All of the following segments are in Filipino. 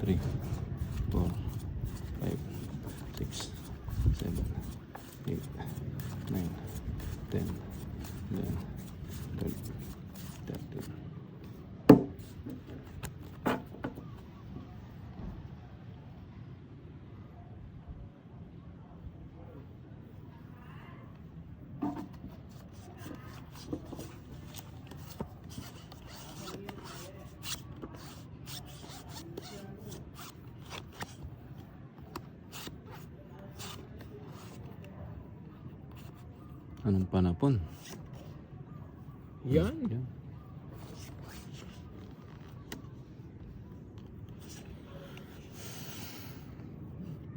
3, 4, 5, 6, 7, 8, 9, 10, 11, 12, 13. Anong panapon? Yan. Yan.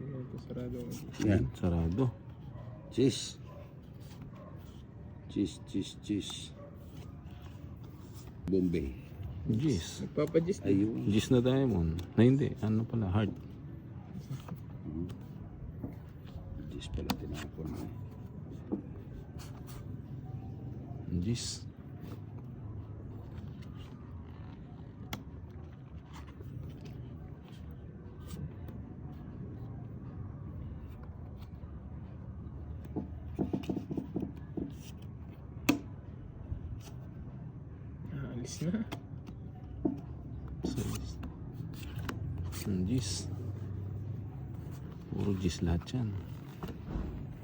Ito sarado. Yan. Sarado. Cheese. Cheese. Bombay. Gis. Nagpapadjust na. Ayun. Gis na diamond. Na hindi. Ano pala? Heart. Cheese pala tinapon mo. Gis. Alis na. Gis. Puro gis lahat yan.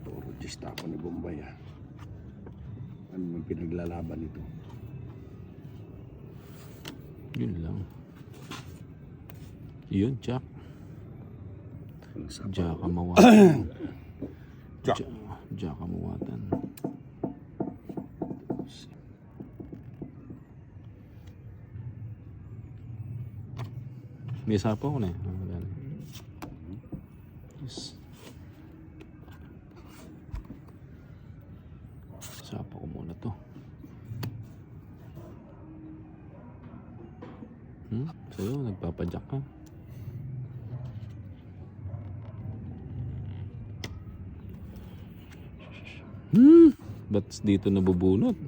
Puro cheese tapo ni Bombay ah. Ano yung pinaglalaban ito? Yun lang. Yun, Jack. Walang sapaw. Jack kamawatan. Jack. Jack kamawatan. May sapaw ko na eh. Wala na. Yes. Sapaw ko muna to. Sa'yo, nagpapadyak ka. Ba't dito nabubunot?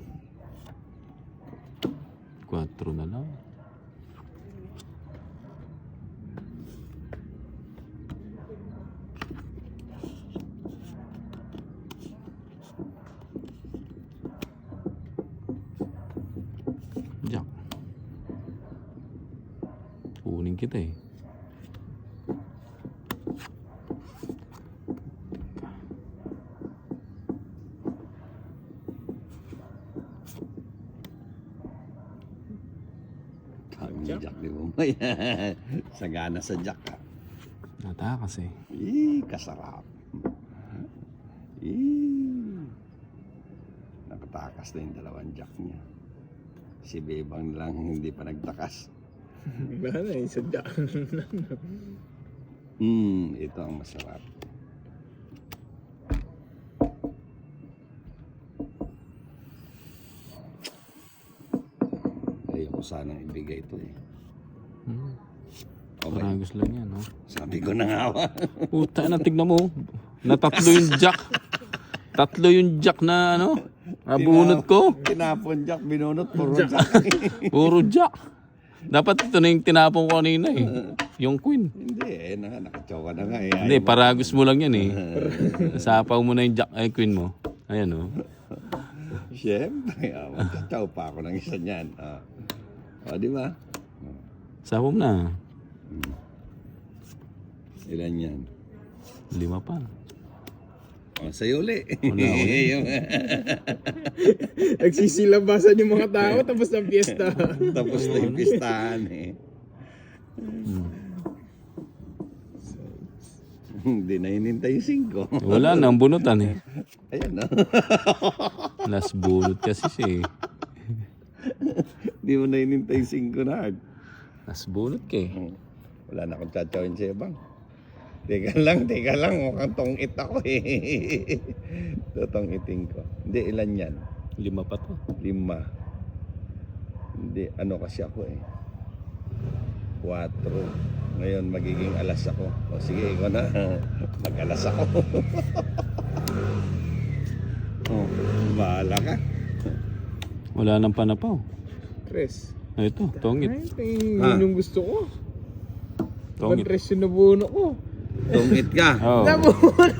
4 na lang. Jack. Kunin kita eh. Sabi ni Jack ni Bombay. Sagana sa Jack ah. Natakas eh. Kasarap. Nakatakas na yung dalawang Jack niya. Si Bebang lang hindi pa nagtakas. Wala na, isadya. Ito ang masarap. Ayaw ko sanang ibigay ito eh. Okay. Paragos lang yan, no? Sabi ko na nga ba? Puta na, tignan mo. Natatlo yung Jack. Tatlo yung Jack na ano? Nabunot ko. Tinapon Jack, binunot, puro Jack. Puro Jack. Dapat ito na yung tinapon ko kanina eh. Yung Queen. Hindi eh, nakatsoka na nga eh. Hindi, paragos mo lang yan eh. Sapaw mo na yung Jack ay Queen mo. Ayan oh. Siyempre, magkataw pa ako ng isa niyan. O, di ba? Sapaw mo na. Ilan yan? 5 pa. O, sa'yo uli. Nagsisilabasan yung mga tao tapos ng piyesta. Tapos na yung pistahan eh. Hindi na hinintay yung 5. Wala na, ang bunutan eh. Ayan na. Last bunot kasi siya eh. Hindi mo na hinintay yung 5 na hard. Last bunot ka eh. Wala na akong tsatawin sa ibang. Teka lang. Mukhang tongit ako eh. Tutongitin ko. Hindi, ilan yan? 5 pa to. 5. Hindi, ano kasi ako eh. 4. Ngayon magiging alas ako. O sige, ikaw na. Mag-alas ako. Oh, bahala ka. Wala nang panapaw. Chris. Ito, tongit. Ay, yun yung gusto ko. Tongit. Pag-tres yung nabuno ko. Tungit ka. Oh. Nabuno